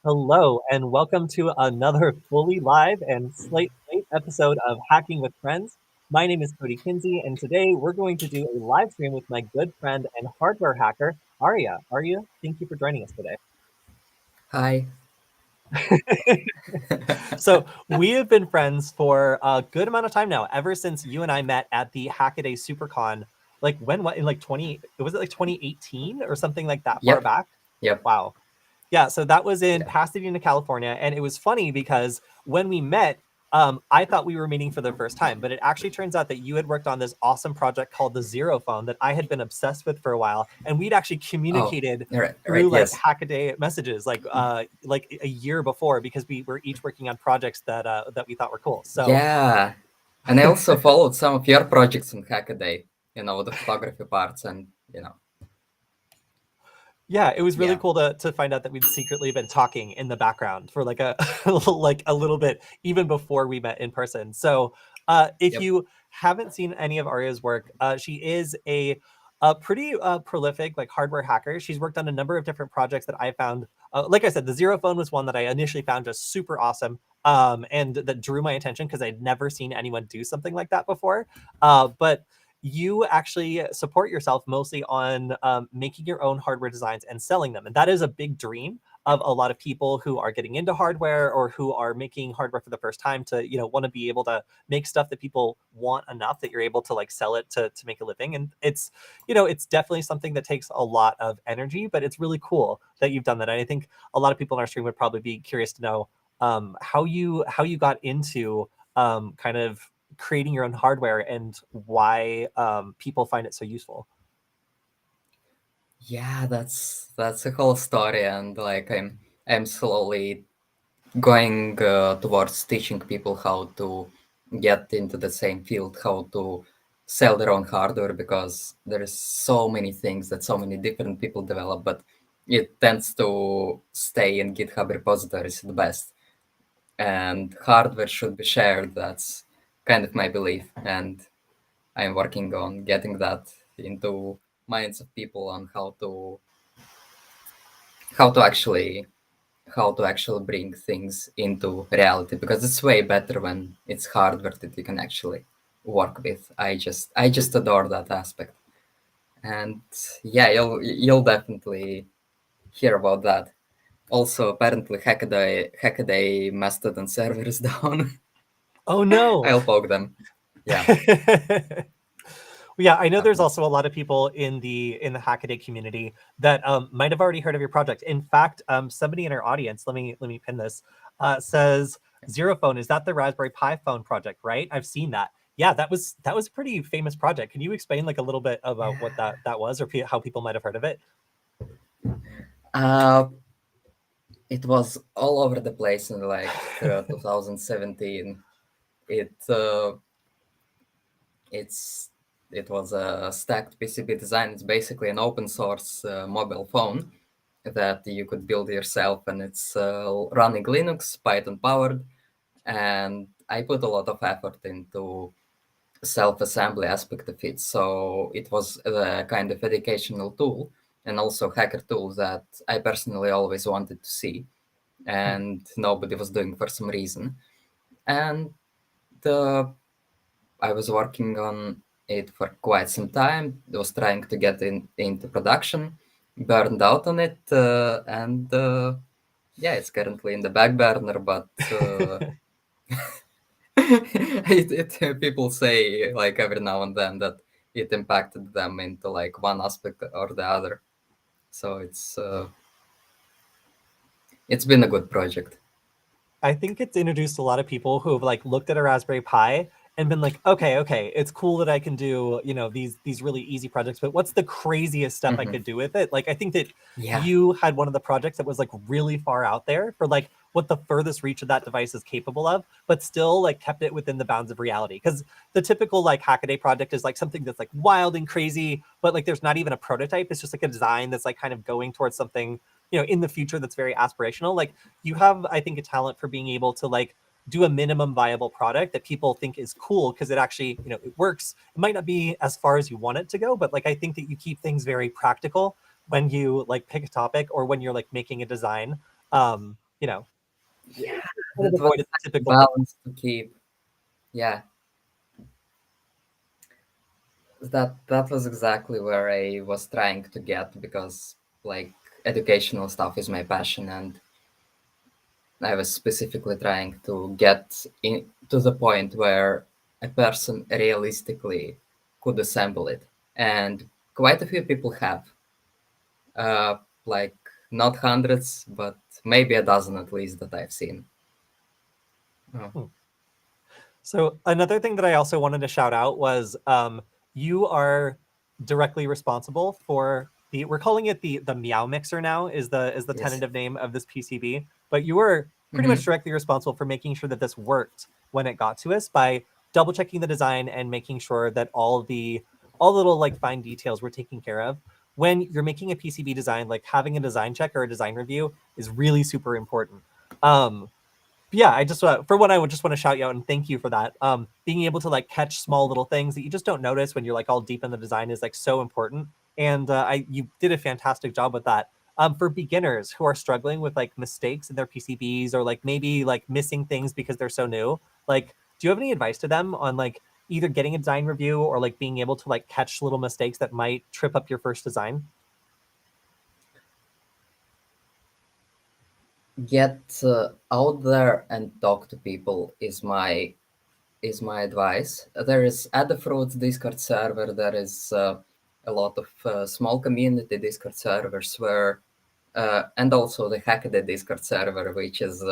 Hello, and welcome to another fully live and slate episode of Hacking with Friends. My name is Kody Kinzie, and today we're going to do a live stream with my good friend and hardware hacker, Arya. Arya, thank you for joining us today. Hi. So we have been friends for a good amount of time now, ever since you and I met at the Hackaday SuperCon. Like when? What in like 20? Was it like 2018 or something like that far Yep. back? Yep. Wow. Yeah, so that was in Yeah. Pasadena, California, and it was funny because when we met, I thought we were meeting for the first time, but it actually turns out that you had worked on this awesome project called the Zero Phone that I had been obsessed with for a while, and we'd actually Oh, communicated all right. All right. through like Yes. Hackaday messages, like a year before, because we were each working on projects that we thought were cool. So Yeah. And I also followed some of your projects on Hackaday, the photography parts and. yeah, it was really Yeah. cool to find out that we'd secretly been talking in the background for like a like a little bit even before we met in person. So, if Yep. you haven't seen any of Arya's work, she is a pretty prolific like hardware hacker. She's worked on a number of different projects that I found. Like I said, the Zero Phone was one that I initially found just super awesome, and that drew my attention because I'd never seen anyone do something like that before. But you actually support yourself mostly on making your own hardware designs and selling them. And that is a big dream of a lot of people who are getting into hardware or who are making hardware for the first time to, want to be able to make stuff that people want enough that you're able to like sell it to make a living. And it's definitely something that takes a lot of energy, but it's really cool that you've done that. And I think a lot of people in our stream would probably be curious to know how you got into kind of creating your own hardware and why people find it so useful. Yeah. That's a whole story, and like I'm slowly going towards teaching people how to get into the same field, how to sell their own hardware, because there is so many things that so many different people develop, but it tends to stay in GitHub repositories the best. And hardware should be shared. That's kind of my belief, and I'm working on getting that into minds of people on how to actually how to actually bring things into reality, because it's way better when it's hardware that you can actually work with. I just adore that aspect. And yeah, you'll definitely hear about that. Also, apparently Hackaday Mastodon server is down. Oh no. I'll poke them. Yeah. Yeah, I know there's Happens. also a lot of people in the Hackaday community that might have already heard of your project. In fact, somebody in our audience, let me pin this, says Zero Phone, is that the Raspberry Pi phone project, right? I've seen that. Yeah, that was a pretty famous project. Can you explain like a little bit about what Yeah. that was or how people might have heard of it? uh it was all over the place in like 2017. It uh it's it was a stacked PCB design. It's basically an open source mobile phone that you could build yourself, and it's running Linux, Python powered. And I put a lot of effort into self-assembly aspect of it, so it was a kind of educational tool and also hacker tool that I personally always wanted to see, Hmm. and nobody was doing for some reason. And the I was working on it for quite some time. I was trying to get into production, burned out on it, and yeah, it's currently in the back burner. But people say like every now and then that it impacted them into like one aspect or the other. So it's been a good project. I think it's introduced a lot of people who have like looked at a Raspberry Pi and been like, okay, it's cool that I can do, these really easy projects, but what's the craziest stuff I Hmm. could do with it? Like I think that Yeah. you had one of the projects that was like really far out there for like what the furthest reach of that device is capable of, but still like kept it within the bounds of reality. Because the typical like Hackaday project is like something that's like wild and crazy, but like there's not even a prototype. It's just like a design that's like kind of going towards something, in the future that's very aspirational. Like you have, I think, a talent for being able to like do a minimum viable product that people think is cool because it actually, it works. It might not be as far as you want it to go, but like I think that you keep things very practical when you like pick a topic or when you're like making a design. you know, Yeah, kind of that was avoided the such a typical. balance to keep. Yeah, that was exactly where I was trying to get, because like educational stuff is my passion, and I was specifically trying to get in to the point where a person realistically could assemble it, and quite a few people have, uh, like not hundreds, but maybe a dozen at least that I've seen. Oh, Hmm. So another thing that I also wanted to shout out was you are directly responsible for the, we're calling it the Meow Mixer now, is the yes. tentative name of this PCB, but you were pretty much Mm-hmm. directly responsible for making sure that this worked when it got to us by double checking the design and making sure that all little like fine details were taken care of. When you're making a PCB design, like having a design check or a design review is really super important. Um, yeah, I just for one, I would just want to shout you out and thank you for that. Being able to like catch small little things that you just don't notice when you're like all deep in the design is like so important. And I you did a fantastic job with that. For beginners who are struggling with like mistakes in their PCBs or like maybe like missing things because they're so new, like, do you have any advice to them on like either getting a design review or like being able to like catch little mistakes that might trip up your first design? Get out there and talk to people is my advice. There is Adafruit's Discord server. There is a lot of small community Discord servers where, and also the Hackaday Discord server, which is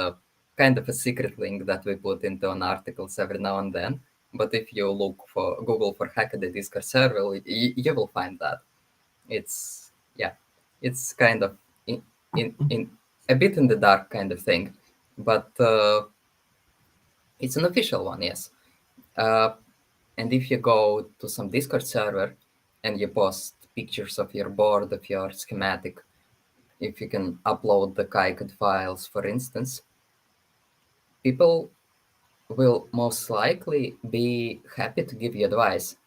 kind of a secret link that we put into an articles every now and then. But if you look for Google for Hackaday Discord server, you will find that. It's yeah, it's kind of in a bit in the dark kind of thing, but it's an official one, yes. Uh, and if you go to some Discord server and you post pictures of your board, of your schematic, if you can upload the KiCod files, for instance, people will most likely be happy to give you advice.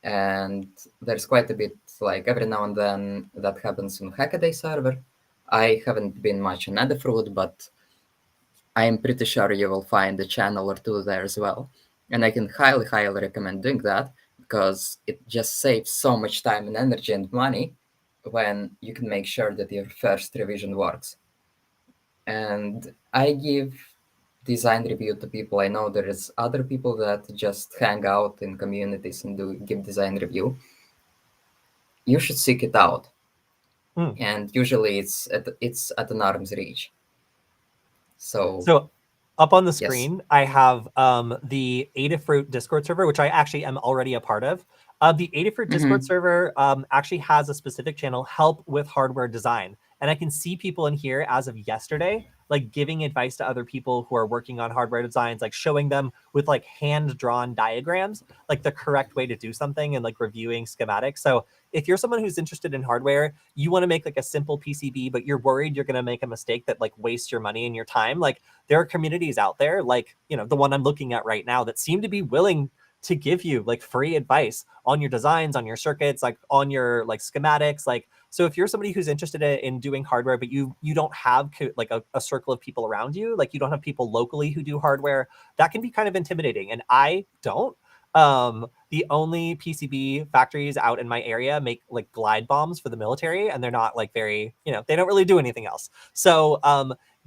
And there's quite a bit, like every now and then, that happens in Hackaday server. I haven't been much on Adafruit, but I am pretty sure you will find a channel or two there as well. And I can highly, highly recommend doing that, because it just saves so much time and energy and money when you can make sure that your first revision works. And I give design review to people. I know there is other people that just hang out in communities and do give design review. You should seek it out, Hmm. and usually it's at an arm's reach. So So up on the yes. screen, I have the Adafruit Discord server, which I actually am already a part of. The Adafruit Discord Mm-hmm. server actually has a specific channel, Help with Hardware Design. And I can see people in here as of yesterday, like giving advice to other people who are working on hardware designs, like showing them with like hand-drawn diagrams, like the correct way to do something and like reviewing schematics. So if you're someone who's interested in hardware, you want to make like a simple PCB, but you're worried you're going to make a mistake that like wastes your money and your time, like there are communities out there like, you know, the one I'm looking at right now that seem to be willing to give you like free advice on your designs, on your circuits, like on your like schematics. Like, so if you're somebody who's interested in doing hardware, but you don't have like a circle of people around you, like you don't have people locally who do hardware, that can be kind of intimidating. And I don't. The only PCB factories out in my area make like glide bombs for the military, and they're not like very, you know, they don't really do anything else. So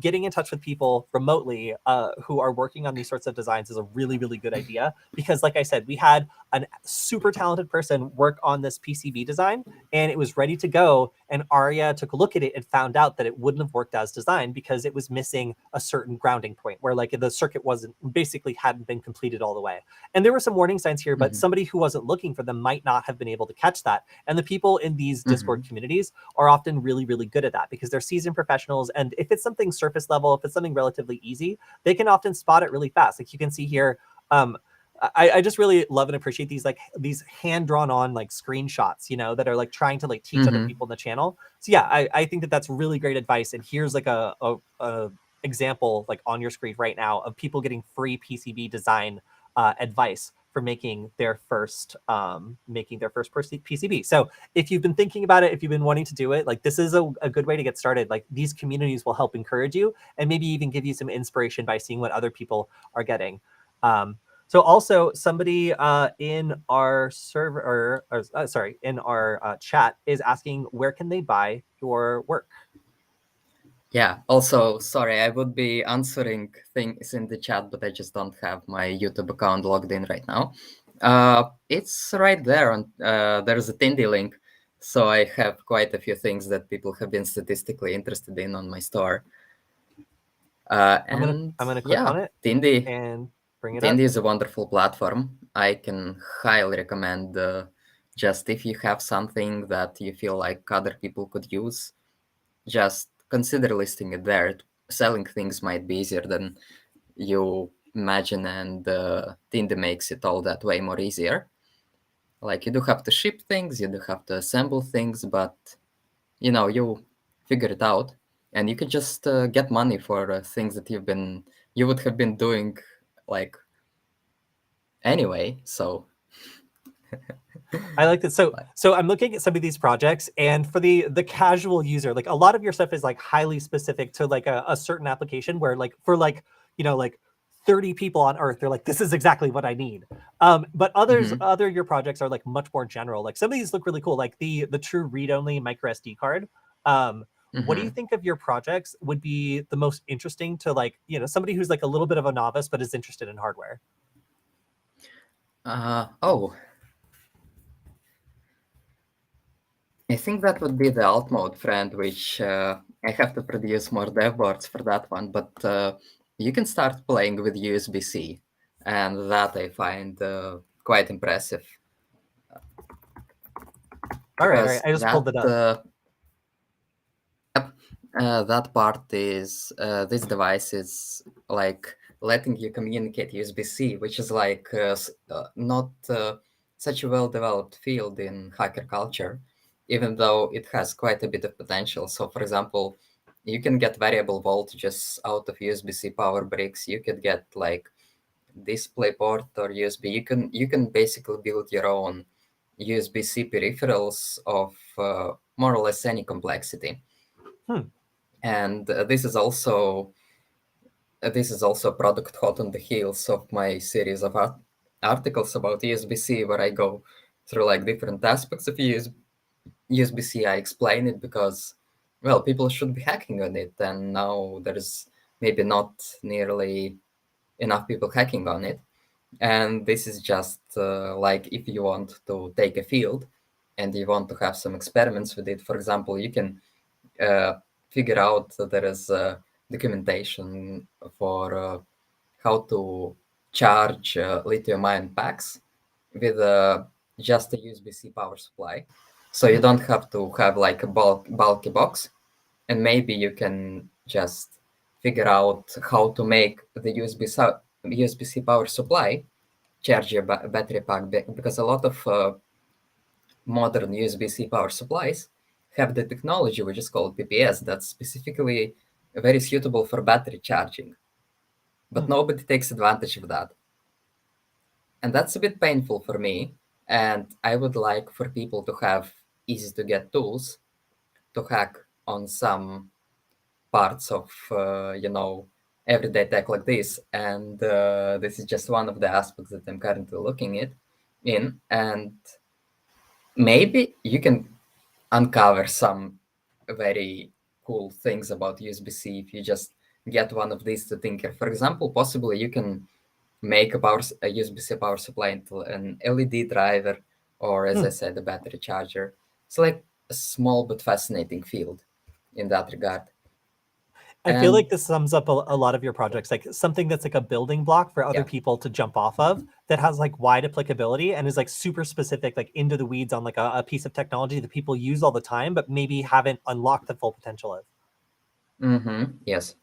getting in touch with people remotely who are working on these sorts of designs is a really, really good idea. Because like I said, we had a super talented person work on this PCB design and it was ready to go. And Arya took a look at it and found out that it wouldn't have worked as designed because it was missing a certain grounding point where like the circuit wasn't basically hadn't been completed all the way. And there were some warning signs here, but Mm-hmm. somebody who wasn't looking for them might not have been able to catch that. And the people in these Mm-hmm. Discord communities are often really, really good at that because they're seasoned professionals. And if it's something surface level, if it's something relatively easy, they can often spot it really fast. Like you can see here, um, I just really love and appreciate these like these hand drawn on like screenshots, you know, that are like trying to like teach other Mm-hmm. people in the channel. So yeah, I think that that's really great advice. And here's like a example like on your screen right now of people getting free PCB design advice for making their first PCB. So if you've been thinking about it, if you've been wanting to do it, like this is a good way to get started. Like these communities will help encourage you and maybe even give you some inspiration by seeing what other people are getting. So also somebody in our server, or sorry, in our chat is asking, where can they buy your work? Yeah, also, sorry, I would be answering things in the chat, but I just don't have my YouTube account logged in right now. It's right there. There's a Tindy link. So I have quite a few things that people have been statistically interested in on my store. I'm gonna click on it Tindy, and bring it up. Tindy is a wonderful platform. I can highly recommend just if you have something that you feel like other people could use, just consider listing it there. Selling things might be easier than you imagine, and Tindy makes it all that way more easier. Like you do have to ship things, you do have to assemble things, but you figure it out, and you could just get money for things that you would have been doing like anyway. So I like that. So like, so I'm looking at some of these projects, and for the casual user, like a lot of your stuff is like highly specific to like a certain application where like for like, like 30 people on earth, they're like, this is exactly what I need. But other your projects are like much more general. Like some of these look really cool, like the true read-only micro SD card. What do you think of your projects would be the most interesting to like, somebody who's like a little bit of a novice but is interested in hardware? oh, I think that would be the alt mode friend, which I have to produce more dev boards for that one. But you can start playing with USB-C, and that I find quite impressive. All right, Because I just pulled it up. That part is this device is like letting you communicate USB-C, which is like not such a well-developed field in hacker culture, even though it has quite a bit of potential. So, for example, you can get variable voltages out of USB-C power bricks. You could get like DisplayPort or USB. You can basically build your own USB-C peripherals of more or less any complexity. And this is also a product hot on the heels of my series of articles about USB-C, where I go through like different aspects of USB-C. I explain it because, well, people should be hacking on it, and now there's maybe not nearly enough people hacking on it. And this is just like if you want to take a field and you want to have some experiments with it. For example, you can uh, figure out that there is documentation for how to charge lithium-ion packs with just a USB-C power supply. So you don't have to have like a bulky box, and maybe you can just figure out how to make the USB-C power supply charge your battery pack, because a lot of modern USB-C power supplies have the technology which is called PPS that's specifically very suitable for battery charging, but nobody takes advantage of that. And that's a bit painful for me. And I would like for people to have easy to get tools to hack on some parts of, everyday tech like this. And this is just one of the aspects that I'm currently looking in. And maybe you can uncover some very cool things about USB-C if you just get one of these to tinker. For example, possibly you can make a USB-C power supply into an LED driver, or as I said, a battery charger. It's like a small but fascinating field in that regard. I feel like And this sums up a lot of your projects, like something that's like a building block for other yeah, people to jump off of that has like wide applicability and is like super specific, like into the weeds on like a piece of technology that people use all the time, but maybe haven't unlocked the full potential of. yes.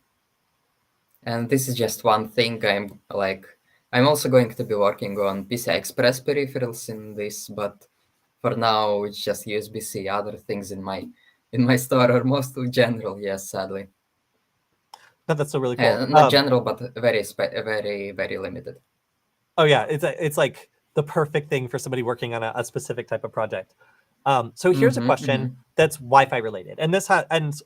And this is just one thing. I'm also going to be working on PCI Express peripherals in this, but for now it's just USB-C. Other things in my store are mostly general, yes, sadly. No, that's so really cool. Not general, but very very very limited. Oh yeah, it's like the perfect thing for somebody working on a specific type of project. So here's a question that's Wi-Fi related, and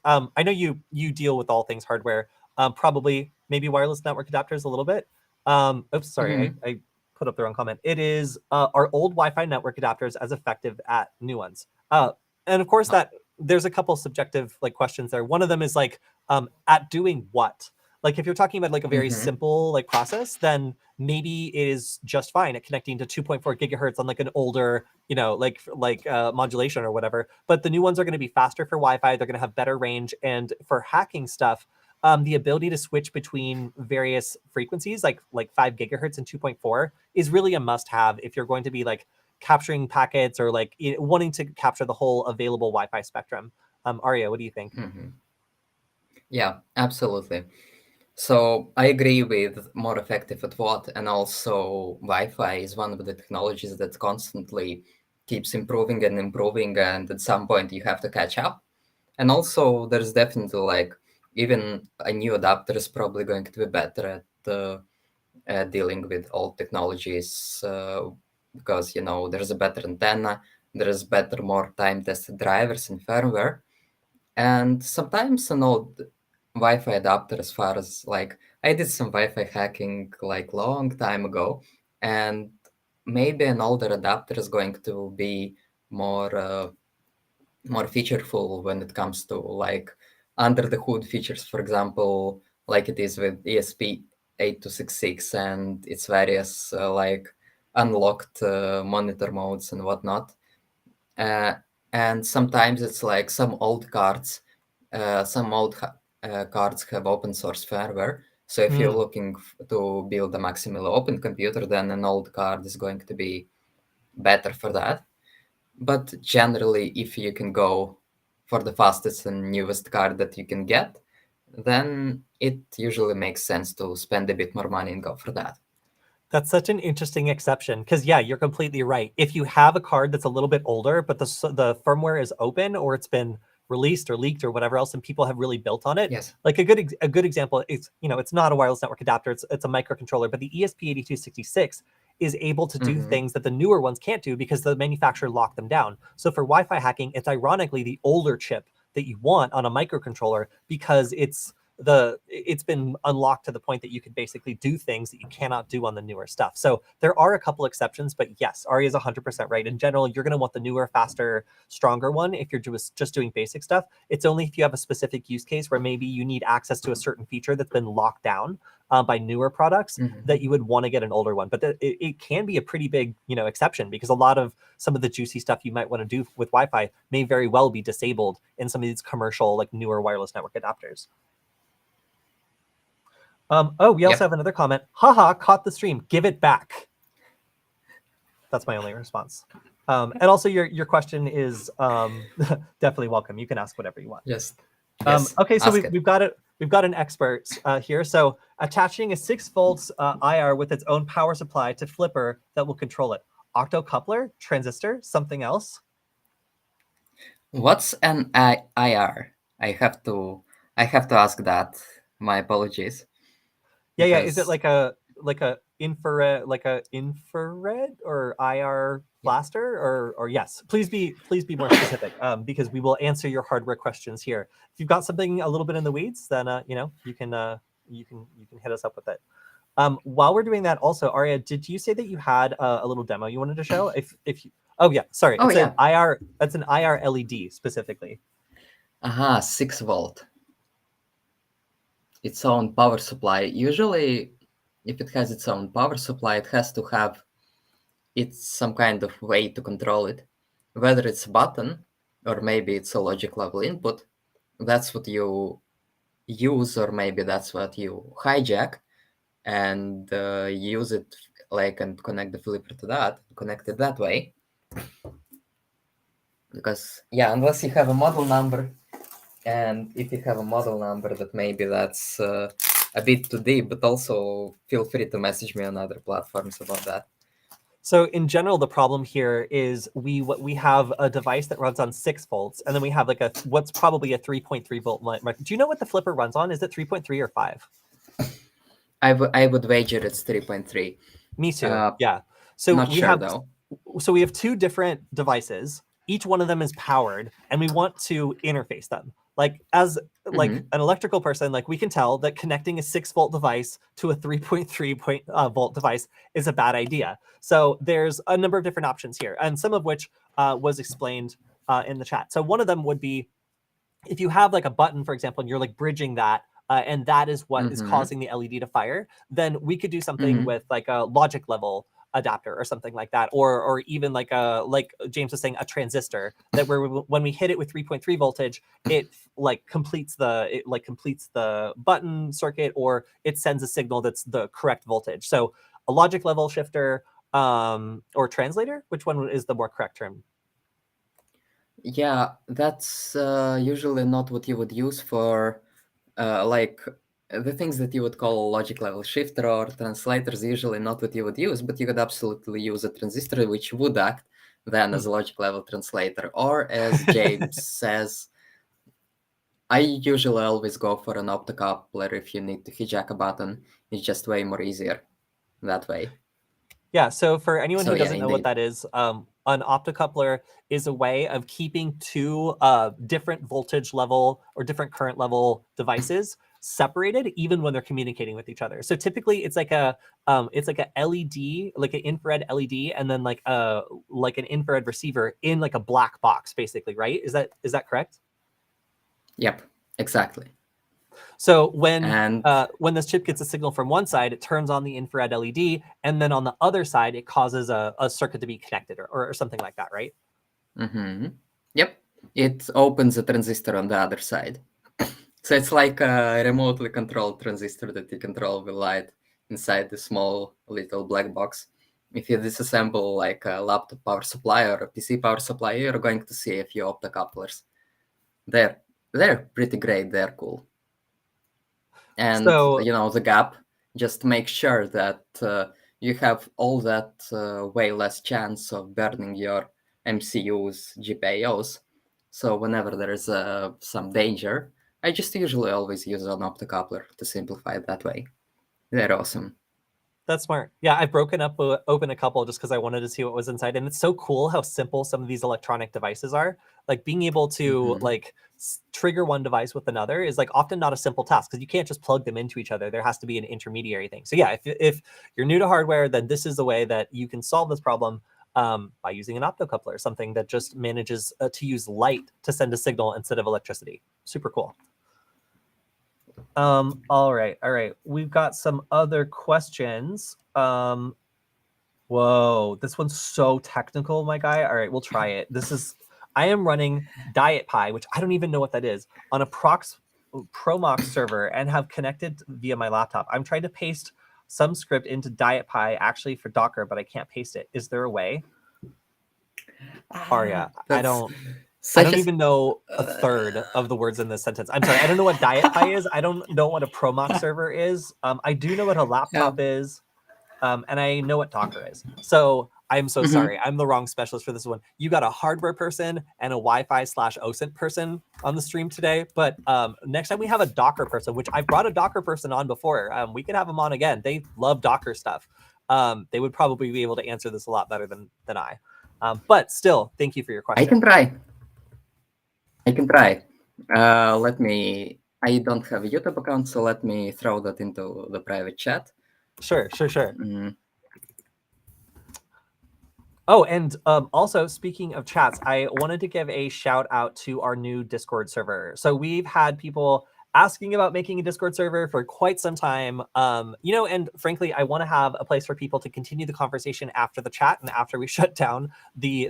I know you deal with all things hardware, probably maybe wireless network adapters a little bit. Oops, sorry, I put up the wrong comment. It is are old Wi-Fi network adapters as effective at new ones? And of course that there's a couple subjective like questions there. One of them is like at doing what? Like if you're talking about like a very simple like process, then maybe it is just fine at connecting to 2.4 gigahertz on like an older, you know, like modulation or whatever. But the new ones are going to be faster for Wi-Fi. They're going to have better range, and for hacking stuff, the ability to switch between various frequencies, like 5 gigahertz and 2.4, is really a must-have if you're going to be like capturing packets or like wanting to capture the whole available Wi-Fi spectrum. Arya, what do you think? Yeah, absolutely. So I agree with more effective at what, and also Wi-Fi is one of the technologies that constantly keeps improving and improving, and at some point you have to catch up. And also there's definitely like even a new adapter is probably going to be better at dealing with old technologies because there's a better antenna, there's better, more time-tested drivers and firmware, and sometimes an old Wi-Fi adapter, as far as like I did some Wi-Fi hacking like long time ago, and maybe an older adapter is going to be more featureful when it comes to like under the hood features, for example, like it is with ESP8266 and its various like unlocked monitor modes and whatnot. Uh, and sometimes it's like some old cards, cards have open source firmware. So if you're looking to build a maximally open computer, then an old card is going to be better for that. But generally, if you can go for the fastest and newest card that you can get, then it usually makes sense to spend a bit more money and go for that. That's such an interesting exception because, yeah, you're completely right. If you have a card that's a little bit older, but the firmware is open or it's been released or leaked or whatever else, and people have really built on it. Yes. Like a good example is, it's not a wireless network adapter, it's a microcontroller, but the ESP8266 is able to do things that the newer ones can't do because the manufacturer locked them down. So for Wi-Fi hacking, it's ironically the older chip that you want on a microcontroller because it's been unlocked to the point that you can basically do things that you cannot do on the newer stuff. So there are a couple exceptions, but yes, Ari is 100% right. In general, you're going to want the newer, faster, stronger one if you're just doing basic stuff. It's only if you have a specific use case where maybe you need access to a certain feature that's been locked down by newer products that you would want to get an older one. But it can be a pretty big, exception, because a lot of some of the juicy stuff you might want to do with Wi-Fi may very well be disabled in some of these commercial, like newer wireless network adapters. We also have another comment. Haha, caught the stream. Give it back. That's my only response. And also your question is definitely welcome. You can ask whatever you want. Yes. Okay, so we've got an expert here. So attaching a 6 volts IR with its own power supply to flipper that will control it. Octocoupler, transistor, something else? What's an IR? I have to ask that. My apologies. Yeah. Is it like a infrared, or IR blaster, or yes? Please be more specific, because we will answer your hardware questions here. If you've got something a little bit in the weeds, then you can hit us up with it. While we're doing that, also, Arya, did you say that you had a little demo you wanted to show? If you, sorry, an IR. That's an IR LED specifically. 6 volt. Its own power supply. Usually, if it has its own power supply, it has to have some kind of way to control it. Whether it's a button or maybe it's a logic level input, that's what you use, or maybe that's what you hijack and use it and connect the flipper to that, connect it that way. Because unless you have a model number, and if you have a model number, that maybe that's a bit too deep, but also feel free to message me on other platforms about that. So in general, the problem here is we have a device that runs on 6 volts, and then we have like what's probably a 3.3 volt line. Do you know what the flipper runs on? Is it 3.3 or 5? I would wager it's 3.3. Me too. Yeah. So Not we sure have though. so we have two different devices. Each one of them is powered, and we want to interface them. Like as like Hmm. an electrical person, like we can tell that connecting a 6-volt device to a 3.3 volt device is a bad idea. So there's a number of different options here, and some of which was explained in the chat. So one of them would be if you have like a button, for example, and you're like bridging that, and that is what is Hmm. causing the LED to fire, then we could do something Hmm. with like a logic level adapter or something like that, or even like James was saying, a transistor that where when we hit it with 3.3 voltage, it completes the button circuit, or it sends a signal that's the correct voltage. So a logic level shifter or translator, which one is the more correct term? Yeah, that's usually not what you would use for like the things that you would call logic level shifter or translators. Usually not what you would use, but you could absolutely use a transistor which would act then as Hmm. a logic level translator. Or as James says, I usually always go for an optocoupler if you need to hijack a button. It's just way more easier that way. Yeah, so for anyone So who yeah, doesn't know what indeed. that is, an optocoupler is a way of keeping two different voltage level or different current level devices separated, even when they're communicating with each other. So typically, it's like a LED, like an infrared LED, and then like an infrared receiver in like a black box, basically, right? Is that correct? Yep, exactly. So And when this chip gets a signal from one side, it turns on the infrared LED, and then on the other side, it causes a circuit to be connected or something like that, right? mhm. Yep, it opens a transistor on the other side. So it's like a remotely controlled transistor that you control the light inside the small little black box. If you disassemble like a laptop power supply or a PC power supply, you're going to see a few optocouplers. They're they're pretty great. They're cool. And So the gap, just make sure that you have all that way less chance of burning your MCUs, GPIOs. So whenever there is some danger, I just usually always use an optocoupler to simplify it that way. They're awesome. that's smart. Yeah, I've broken up open a couple just because I wanted to see what was inside, and it's so cool how simple some of these electronic devices are. Like being able to Hmm. trigger one device with another is like often not a simple task because you can't just plug them into each other. There has to be an intermediary thing. So yeah, if you're new to hardware, then this is the way that you can solve this problem by using an optocoupler, something that just manages to use light to send a signal instead of electricity. Super cool. All right, all right. We've got some other questions. Whoa, this one's so technical, my guy. All right, we'll try it. I am running Diet Pi, which I don't even know what that is, on a Promox server and have connected via my laptop. I'm trying to paste some script into Diet Pi actually for Docker, but I can't paste it. Is there a way? Arya, I That's don't I such don't a even know a third of the words in this sentence. I'm sorry. I don't know what Diet Pi is. I don't know what a Promox server is. I do know what a yeah. laptop is. And I know what Docker is. So I'm so sorry. Hmm. I'm the wrong specialist for this one. You got a hardware person and a Wi-Fi/OSINT person on the stream today. But next time we have a Docker person, which I've brought a Docker person on before, we could have them on again. They love Docker stuff. They would probably be able to answer this a lot better than I. But still, thank you for your I question. can try. I can try. Let me. I don't have a YouTube account, so let me throw that into the private chat. Sure, sure, sure. Mm. Oh, and also speaking of chats, I wanted to give a shout out to our new Discord server. So we've had people asking about making a Discord server for quite some time. And frankly, I want to have a place for people to continue the conversation after the chat and after we shut down the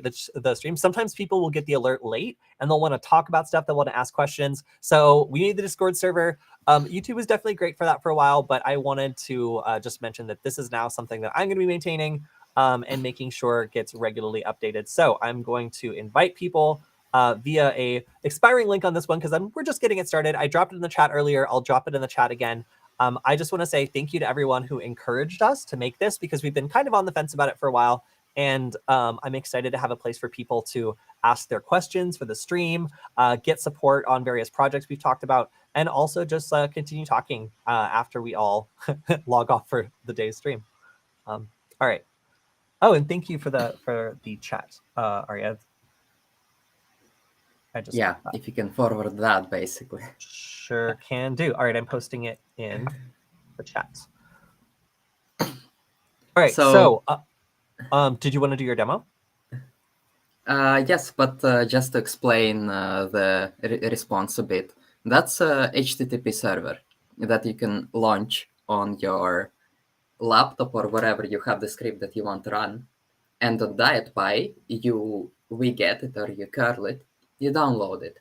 stream. Sometimes people will get the alert late and they'll want to talk about stuff, they'll want to ask questions. So we need the Discord server. YouTube was definitely great for that for a while, but I wanted to just mention that this is now something that I'm going to be maintaining and making sure it gets regularly updated. So I'm going to invite people via a expiring link on this one because we're just getting it started. I dropped it in the chat earlier. I'll drop it in the chat again. I just want to say thank you to everyone who encouraged us to make this because we've been kind of on the fence about it for a while. And I'm excited to have a place for people to ask their questions for the stream, get support on various projects we've talked about, and also just continue talking after we all log off for the day's stream. All right. Oh, and thank you for the chat, Arya. I just Yeah, if you can forward that, basically. sure can do. All right, I'm posting it in the chat. All right, So, did you want to do your demo? yes, but just to explain the response a bit, that's a HTTP server that you can launch on your laptop or wherever you have the script that you want to run. And on that Pi, you get it or you curl it, you download it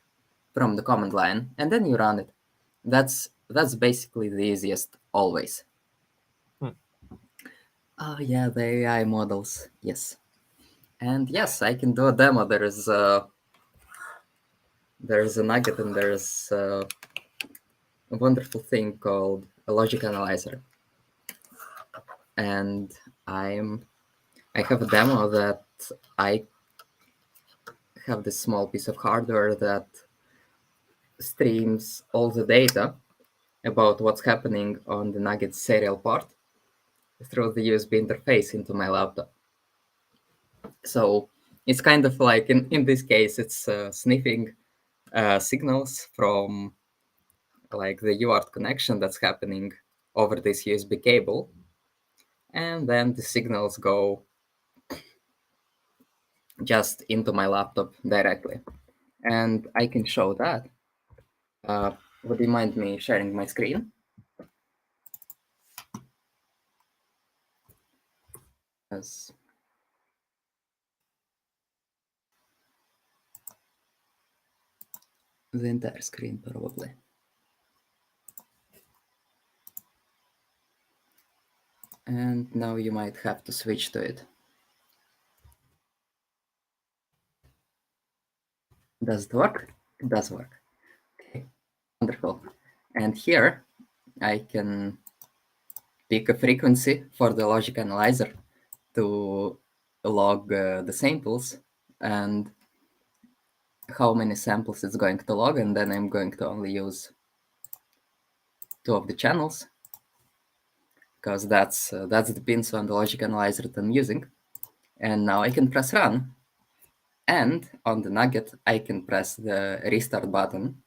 from the command line, and then you run it. That's basically the easiest always. Oh yeah, the AI models, yes. And yes, I can do a demo. There's a nugget and there's a wonderful thing called a logic analyzer. And I have a demo that I have this small piece of hardware that streams all the data about what's happening on the Nugget serial port through the USB interface into my laptop. So it's kind of like, in this case, it's sniffing signals from like the UART connection that's happening over this USB cable. And then the signals go just into my laptop directly. And I can show that. Would you mind me sharing my screen? As the entire screen, probably. And now you might have to switch to it. Does it work? It does work. Okay, wonderful. And here I can pick a frequency for the logic analyzer to log the samples and how many samples it's going to log, and then I'm going to only use 2 of the channels because that's the pins on the logic analyzer that I'm using. And now I can press run, and on the nugget I can press the restart button,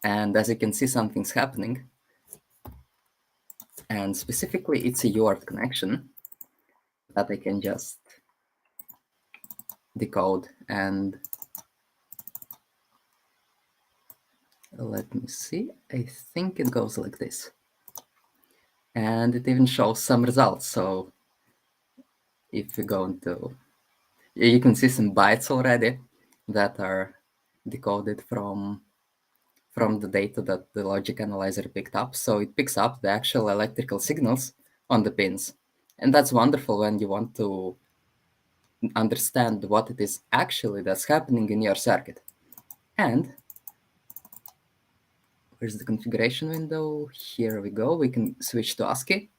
and as you can see, something's happening. And specifically it's a UART connection that I can just decode. And let me see, I think it goes like this. And it even shows some results. So if you go into, you can see some bytes already that are decoded from the data that the logic analyzer picked up. So it picks up the actual electrical signals on the pins. And that's wonderful when you want to understand what it is actually that's happening in your circuit. And where's the configuration window? Here we go. We can switch to ASCII.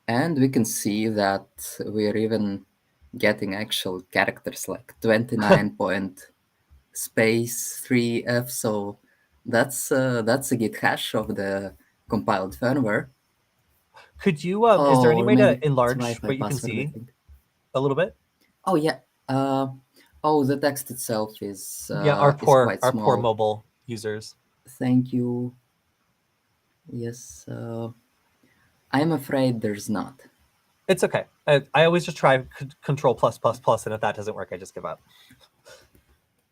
And we can see that we're even getting actual characters like 29 point space 3F. So that's a git hash of the compiled firmware. Could you is there any Or way maybe to it's enlarge Wi-Fi what you can password, I see think. a little bit? Oh yeah. The text itself is Yeah, our quite poor small. mobile users. Thank you. Yes. I'm afraid there's not. It's okay. I always just try control plus plus plus, and if that doesn't work, I just give up.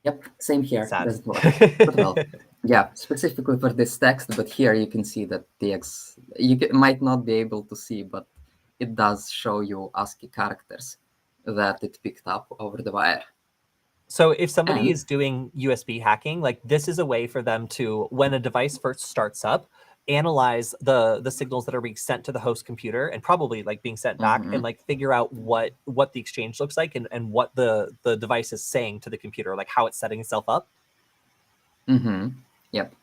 Yep, same here. Sad. Doesn't work. But well, yeah, specifically for this text, but here you can see that might not be able to see, but it does show you ASCII characters that it picked up over the wire. So if somebody And is doing USB hacking, like this is a way for them to, when a device first starts up, analyze the signals that are being sent to the host computer and probably like being sent back and like figure out what the exchange looks like and what the device is saying to the computer, like how it's setting itself up. Yep.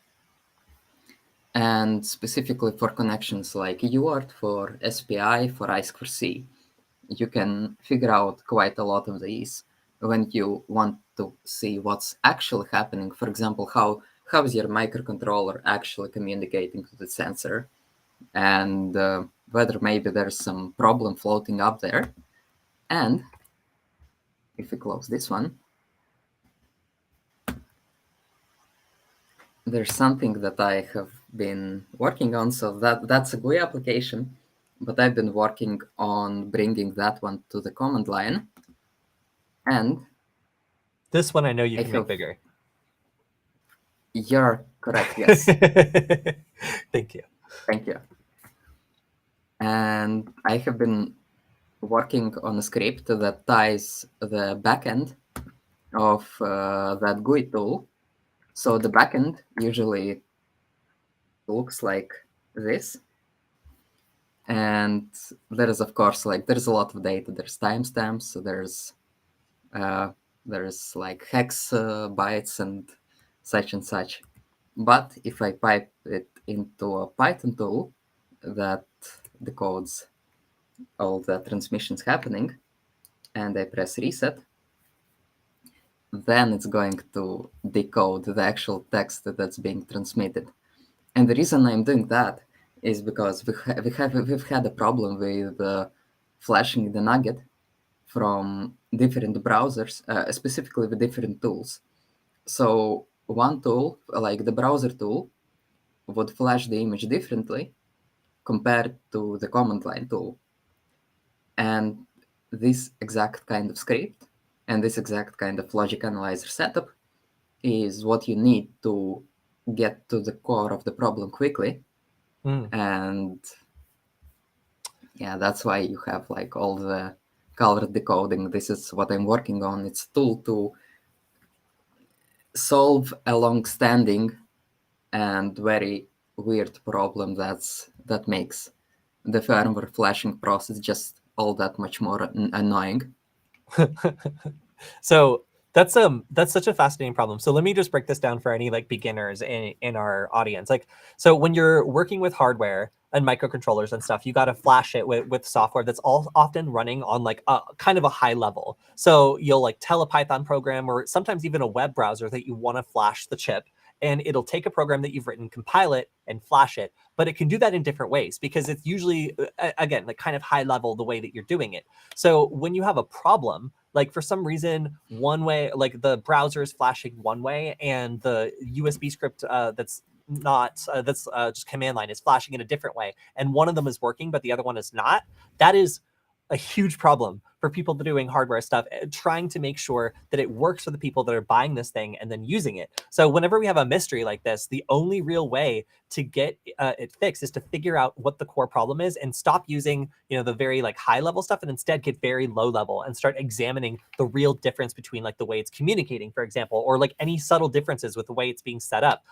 And specifically for connections like UART, for SPI, for I2C, you can figure out quite a lot of these when you want to see what's actually happening. For example, how is your microcontroller actually communicating to the sensor, and whether maybe there's some problem floating up there. And if we close this one, there's something that I have been working on. So that's a GUI application, but I've been working on bringing that one to the command line. And this one I know you I can make have, bigger. you're correct, yes. Thank you. Thank you. And I have been working on a script that ties the backend of that GUI tool. So the backend usually looks like this. And there is, of course, like there's a lot of data. There's timestamps, there's like hex bytes and such. But if I pipe it into a Python tool that decodes all the transmissions happening, and I press reset, then it's going to decode the actual text that's being transmitted. And the reason I'm doing that is because we've had a problem with flashing the nugget from different browsers, specifically with different tools. So one tool, like the browser tool, would flash the image differently compared to the command line tool. And this exact kind of script and this exact kind of logic analyzer setup is what you need to get to the core of the problem quickly. And yeah, that's why you have like all the color decoding. This is what I'm working on. It's a tool to solve a long-standing and very weird problem that makes the firmware flashing process just all that much more annoying. So that's such a fascinating problem. So let me just break this down for any like beginners in our audience. Like, so when you're working with hardware and microcontrollers and stuff, you got to flash it with software that's all often running on like a kind of a high level. So you'll like tell a Python program or sometimes even a web browser that you want to flash the chip, and it'll take a program that you've written, compile it, and flash it. But it can do that in different ways because it's usually, again, like kind of high level the way that you're doing it. So when you have a problem, like for some reason, one way, like the browser is flashing one way and the USB script that's not, that's just command line is flashing in a different way. And one of them is working, but the other one is not. That is a huge problem for people doing hardware stuff, trying to make sure that it works for the people that are buying this thing and then using it. So whenever we have a mystery like this, the only real way to get it fixed is to figure out what the core problem is and stop using, you know, the very like high level stuff and instead get very low level and start examining the real difference between like the way it's communicating, for example, or like any subtle differences with the way it's being set up.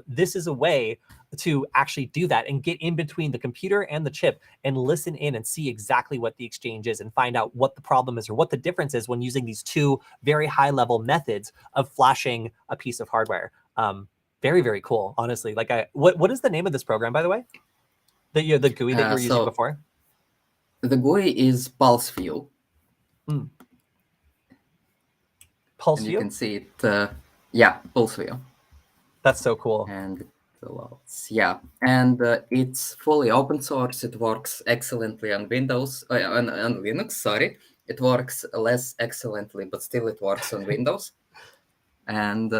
This is a way to actually do that and get in between the computer and the chip and listen in and see exactly what the exchange is and find out what the problem is or what the difference is when using these two very high level methods of flashing a piece of hardware. Very, very cool, honestly. Like, what is the name of this program, by the way? The GUI that you were using before? The GUI is PulseView. PulseView? And you can see it, yeah, PulseView. That's so cool. And yeah, and it's fully open source. It works excellently on Windows, on Linux. Sorry, it works less excellently, but still it works on Windows. And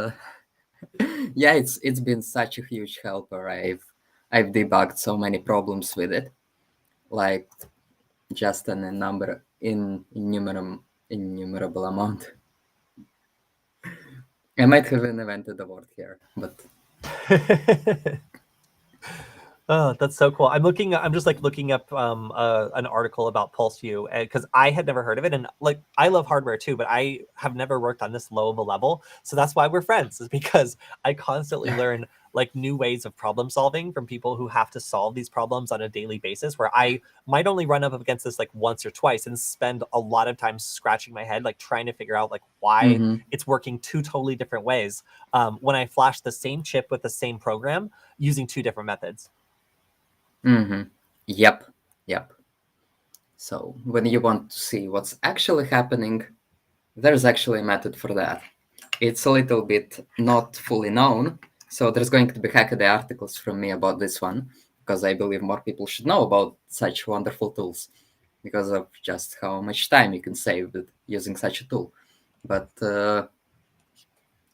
yeah, it's been such a huge helper. I've debugged so many problems with it, like just an innumerable amount. I might have invented the word here, but oh, that's so cool. I'm just like looking up an article about PulseView because I had never heard of it. And like, I love hardware too, but I have never worked on this low of a level. So that's why we're friends, is because I constantly learn like new ways of problem solving from people who have to solve these problems on a daily basis, where I might only run up against this like once or twice and spend a lot of time scratching my head, like trying to figure out like why it's working two totally different ways when I flash the same chip with the same program using two different methods. Yep. So when you want to see what's actually happening, there's actually a method for that. It's a little bit not fully known, so there's going to be Hackaday articles from me about this one. because I believe more people should know about such wonderful tools because of just how much time you can save with using such a tool. But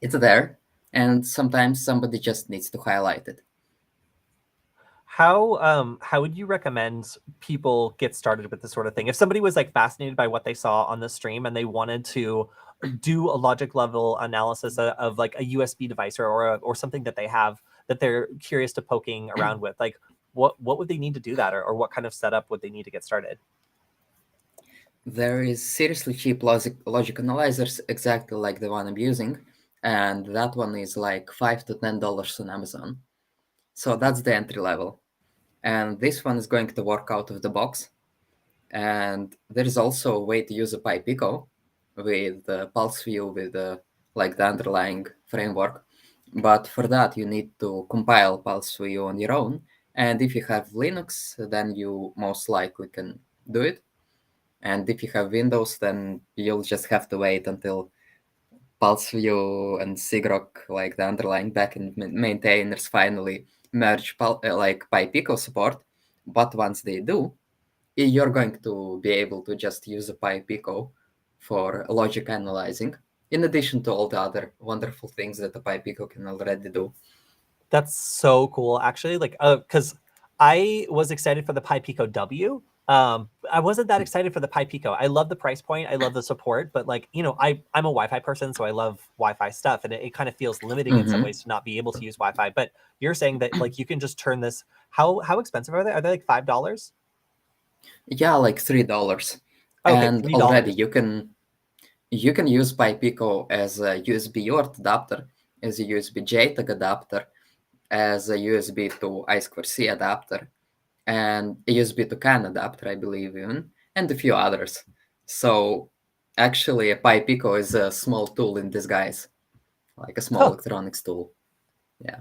it's there, and sometimes somebody just needs to highlight it. How would you recommend people get started with this sort of thing? If somebody was like fascinated by what they saw on the stream and they wanted to do a logic level analysis of like a USB device or something that they have that they're curious to poking around with, like what would they need to do that, or what kind of setup would they need to get started? There is seriously cheap logic analyzers exactly like the one I'm using, and that one is like $5 to $10 on Amazon. So that's the entry level. And this one is going to work out of the box. And there is also a way to use a PyPico with Pulse View with like the underlying framework. But for that, you need to compile Pulse View on your own. And if you have Linux, then you most likely can do it. And if you have Windows, then you'll just have to wait until PulseView and Sigrok, like the underlying backend maintainers, finally merge like PyPico support. But once they do, you're going to be able to just use a PyPico for logic analyzing, in addition to all the other wonderful things that the PyPico can already do. That's so cool, actually. Like, because I was excited for the PyPico W. I wasn't that excited for the PyPico. I love the price point. I love the support, but like, I'm a Wi-Fi person, so I love Wi-Fi stuff, and it kind of feels limiting in some Mm-hmm. ways to not be able to use Wi-Fi. But you're saying that like you can just turn this. How expensive are they? Are they like $5? Yeah, like $3. Okay, And already $3. you can use PyPico as a USB UART adapter, as a USB JTAG adapter, as a USB to I2C adapter, and a USB to CAN adapter, I believe even, and a few others. So actually, a PyPico is a small tool in disguise, like a small Huh. electronics tool. Yeah.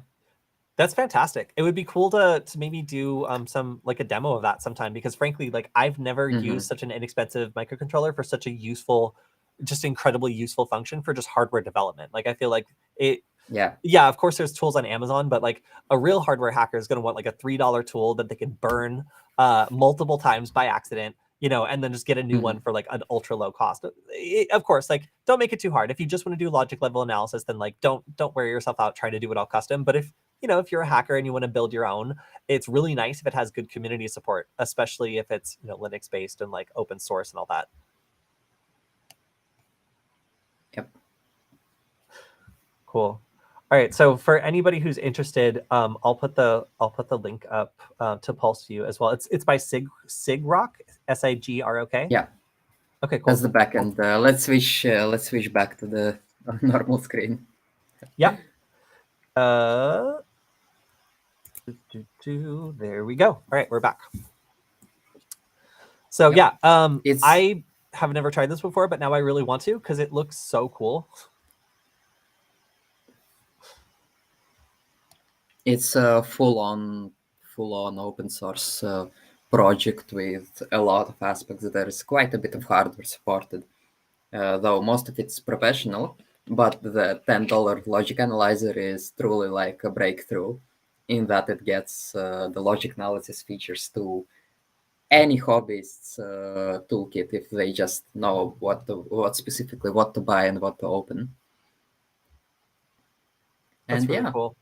That's fantastic. It would be cool to maybe do some like a demo of that sometime, because frankly, like I've never Mm-hmm. used such an inexpensive microcontroller for such a useful, just incredibly useful function for just hardware development. Like I feel like it, Yeah. yeah, of course there's tools on Amazon, but like a real hardware hacker is going to want like a $3 tool that they can burn multiple times by accident, and then just get a new Mm-hmm. one for like an ultra low cost. Of course, like don't make it too hard. If you just want to do logic level analysis, then like don't wear yourself out trying to do it all custom. But if you're a hacker and you want to build your own, it's really nice if it has good community support, especially if it's Linux based and like open source and all that. Yep. Cool. All right. So for anybody who's interested, I'll put the link up to Pulse View as well. It's by Sigrok, Sigrok. Yeah. Okay, That's cool. the backend. Let's switch back to the normal screen. Yeah. There we go. All right, we're back. So Yep. yeah, It's I have never tried this before, but now I really want to because it looks so cool. it's a full on open source project with a lot of aspects. There is quite a bit of hardware supported, though most of it's professional. But the $10 logic analyzer is truly like a breakthrough in that it gets the logic analysis features to any hobbyist's toolkit if they just know what specifically what to buy and what to open. That's And really yeah, cool.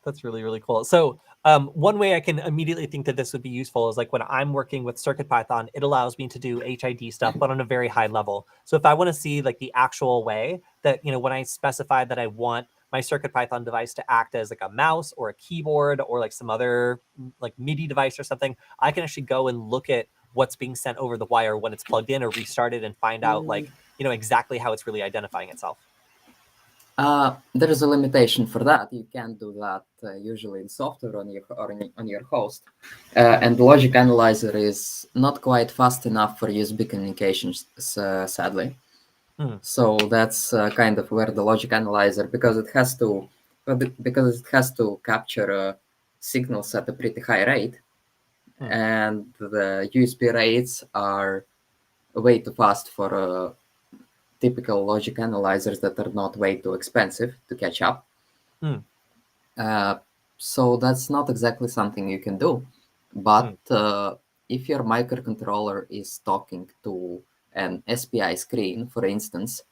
That's really, really cool. So one way I can immediately think that this would be useful is like when I'm working with CircuitPython, it allows me to do HID stuff, but on a very high level. So if I want to see like the actual way that, when I specify that I want my CircuitPython device to act as like a mouse or a keyboard or like some other like MIDI device or something, I can actually go and look at what's being sent over the wire when it's plugged in or restarted and find out like, exactly how it's really identifying itself. there is a limitation for that. You can't do that usually in software on your host, and the logic analyzer is not quite fast enough for USB communications, sadly. Hmm. So that's kind of where the logic analyzer, because it has to capture signals at a pretty high rate, Hmm. and the USB rates are way too fast for typical logic analyzers that are not way too expensive to catch up. Hmm. Uh, So that's not exactly something you can do. But if your microcontroller is talking to an SPI screen, for instance,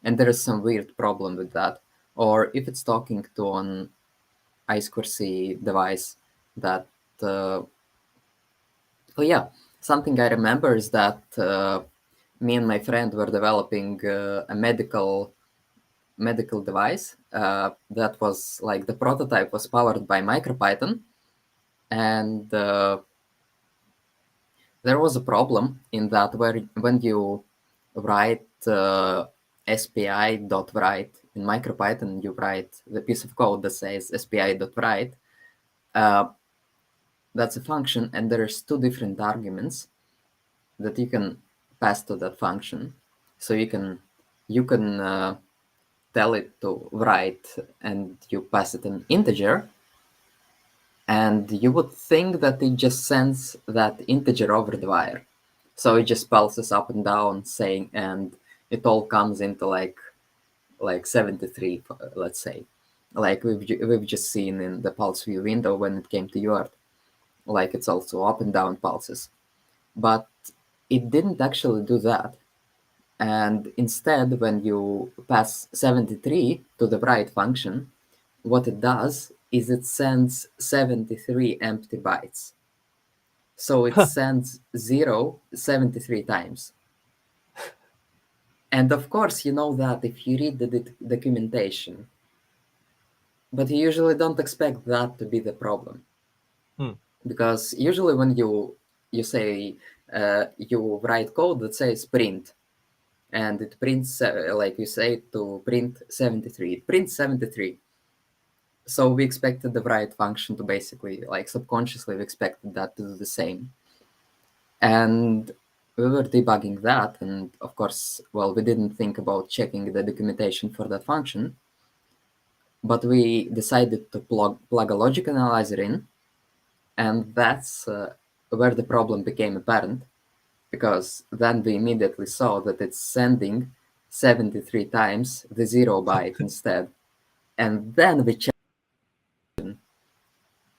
and there is some weird problem with that, or if it's talking to an I2C device that, oh yeah, something I remember is that me and my friend were developing a medical device that was like the prototype was powered by MicroPython, and there was a problem in that where when you write spi.write in MicroPython, you write the piece of code that says spi.write. Uh, that's a function, and there's two different arguments that you can pass to that function. So you can tell it to write, and you pass it an integer, and you would think that it just sends that integer over the wire. So it just pulses up and down, saying, and it all comes into like 73, let's say, like we've just seen in the pulse view window when it came to UART. Like it's also up and down pulses, but it didn't actually do that. And instead, when you pass 73 to the write function, what it does is it sends 73 empty bytes. So it sends 0 73 times. And of course, you know that if you read the documentation, but you usually don't expect that to be the problem. Because usually when you say you write code that says print, and it prints like you say to print 73, it prints 73. So we expected the write function to basically, like subconsciously, we expected that to do the same. And we were debugging that, and of course, well, we didn't think about checking the documentation for that function, but we decided to plug a logic analyzer in, and that's where the problem became apparent, because then we immediately saw that it's sending 73 times the 0 byte instead. And then we checked,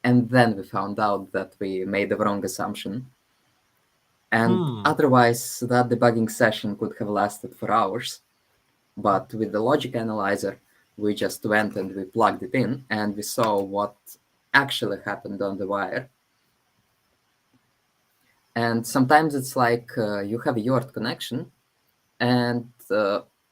and then we found out that we made the wrong assumption. And otherwise, that debugging session could have lasted for hours. But with the logic analyzer, we just went and we plugged it in, and we saw what actually happened on the wire. And sometimes it's like you have a UART connection, and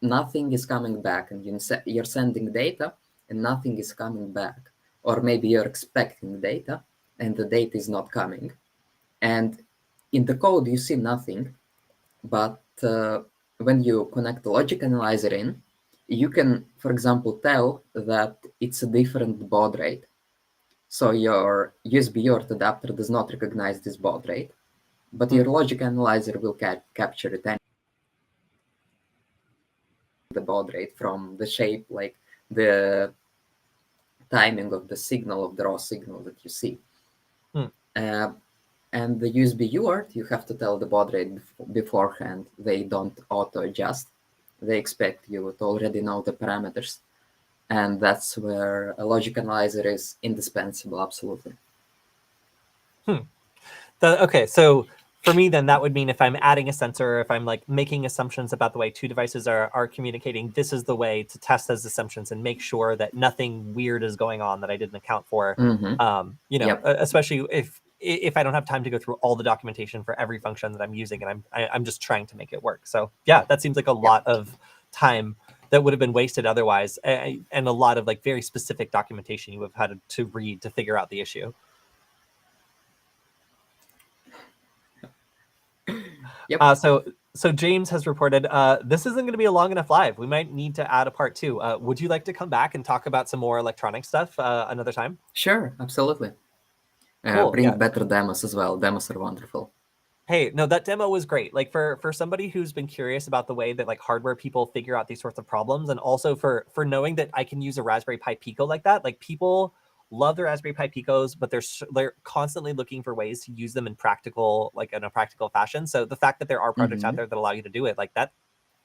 nothing is coming back, and you're sending data, and nothing is coming back. Or maybe you're expecting data, and the data is not coming. And in the code, you see nothing, but when you connect the logic analyzer in, you can, for example, tell that it's a different baud rate. So your USB UART adapter does not recognize this baud rate, but your logic analyzer will capture it anyway. The baud rate from the shape, like the timing of the signal, of the raw signal that you see. And the USB UART, you have to tell the baud rate beforehand. They don't auto-adjust. They expect you to already know the parameters. And that's where a logic analyzer is indispensable, absolutely. Okay, so for me, then that would mean if I'm adding a sensor, if I'm like making assumptions about the way two devices are communicating, this is the way to test those assumptions and make sure that nothing weird is going on that I didn't account for. Especially if I don't have time to go through all the documentation for every function that I'm using, and I'm just trying to make it work. So yeah, that seems like a lot of time that would have been wasted otherwise, and a lot of like very specific documentation you have had to read to figure out the issue. So James has reported, this isn't going to be a long enough live. We might need to add a part 2. Would you like to come back and talk about some more electronic stuff another time? Sure, absolutely. Cool, bring better demos as well. Demos are wonderful. Hey, no, that demo was great. Like for somebody who's been curious about the way that like hardware people figure out these sorts of problems, and also for knowing that I can use a Raspberry Pi Pico like that. Like people love the Raspberry Pi Picos, but they're constantly looking for ways to use them in a practical fashion. So the fact that there are projects out there that allow you to do it like that,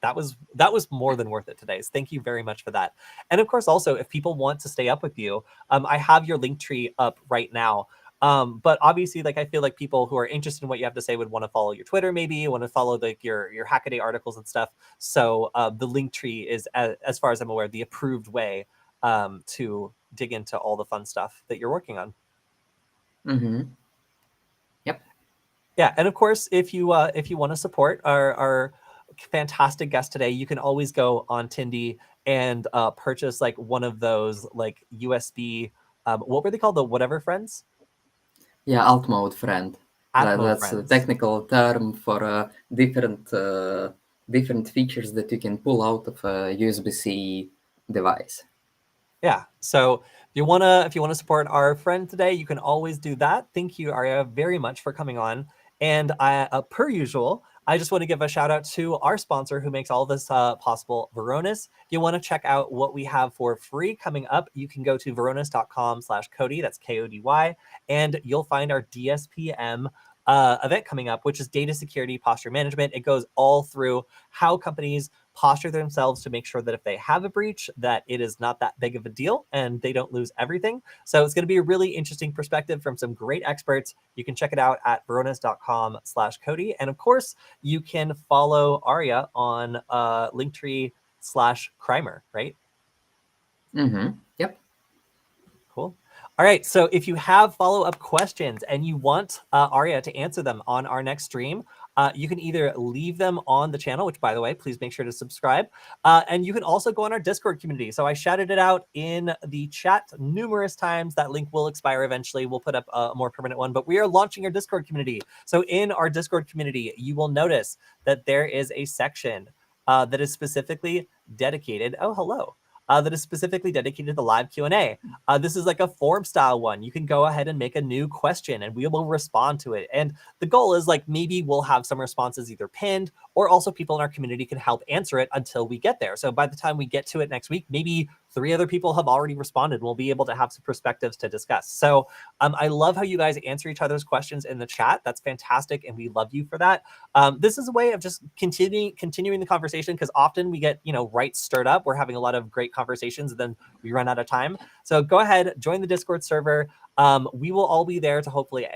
that was more than worth it today. So thank you very much for that. And of course, also, if people want to stay up with you, I have your link tree up right now. But obviously, like, I feel like people who are interested in what you have to say would want to follow your Twitter, maybe want to follow like your Hackaday articles and stuff. So the link tree is, as far as I'm aware, the approved way to dig into all the fun stuff that you're working on. Mm-hmm. Yep. Yeah, and of course, if you want to support our fantastic guest today, you can always go on Tindy and purchase like one of those like USB. What were they called? The whatever friends? Yeah, alt mode friend. Atmo That's a friends. technical term for different features that you can pull out of a USB-C device. Yeah. So if you wanna support our friend today, you can always do that. Thank you, Arya, very much for coming on. And per usual, I just want to give a shout out to our sponsor who makes all this possible, Varonis. If you want to check out what we have for free coming up, you can go to varonis.com/Kody. That's Kody, and you'll find our DSPM event coming up, which is data security posture management. It goes all through how companies posture themselves to make sure that if they have a breach, that it is not that big of a deal and they don't lose everything. So it's going to be a really interesting perspective from some great experts. You can check it out at varonis.com/Kody. And of course, you can follow Arya on Linktree/Crimer, right? Mm-hmm. Yep. Cool. All right. So if you have follow-up questions and you want Arya to answer them on our next stream, you can either leave them on the channel, which, by the way, please make sure to subscribe. And you can also go on our Discord community. So I shouted it out in the chat numerous times. That link will expire eventually. We'll put up a more permanent one. But we are launching our Discord community. So in our Discord community, you will notice that there is a section that is specifically dedicated. Oh, hello. That is specifically dedicated to the live Q&A. This is like a form style one. You can go ahead and make a new question and we will respond to it. And the goal is like maybe we'll have some responses either pinned or also people in our community can help answer it until we get there. So by the time we get to it next week, maybe 3 other people have already responded. We'll be able to have some perspectives to discuss. So I love how you guys answer each other's questions in the chat. That's fantastic. And we love you for that. This is a way of just continuing the conversation because often we get, right stirred up. We're having a lot of great conversations and then we run out of time. So go ahead, join the Discord server. We will all be there to hopefully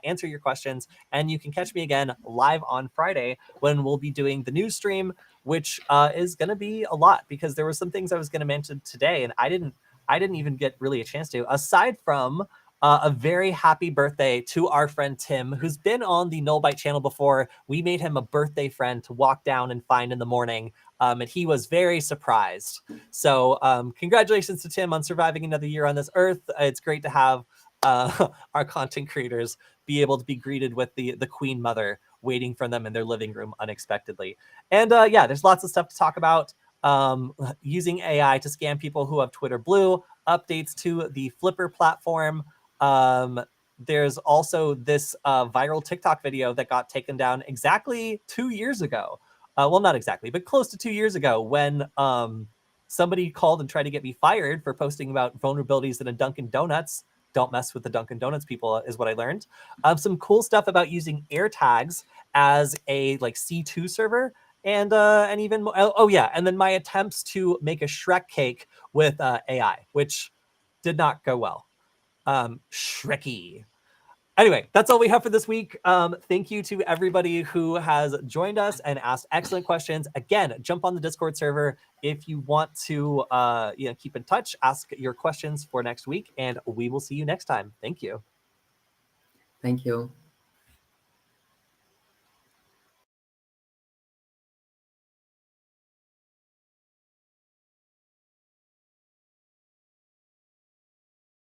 answer your questions. And you can catch me again live on Friday when we'll be doing the news stream, which is going to be a lot because there were some things I was going to mention today, and I didn't even get really a chance to. Aside from a very happy birthday to our friend Tim, who's been on the Nullbyte channel before. We made him a birthday friend to walk down and find in the morning, and he was very surprised. So congratulations to Tim on surviving another year on this earth. It's great to have our content creators be able to be greeted with the Queen Mother waiting for them in their living room unexpectedly. And yeah, there's lots of stuff to talk about. Using AI to scam people who have Twitter Blue, updates to the Flipper platform. There's also this viral TikTok video that got taken down exactly 2 years ago. Well, not exactly, but close to 2 years ago when somebody called and tried to get me fired for posting about vulnerabilities in a Dunkin' Donuts. Don't mess with the Dunkin' Donuts people is what I learned. Some cool stuff about using air tags as a like C2 server. And even oh yeah, and then my attempts to make a Shrek cake with AI, which did not go well. Shrekky. Anyway, that's all we have for this week. Thank you to everybody who has joined us and asked excellent questions. Again, jump on the Discord server if you want to keep in touch, ask your questions for next week, and we will see you next time. Thank you. Thank you.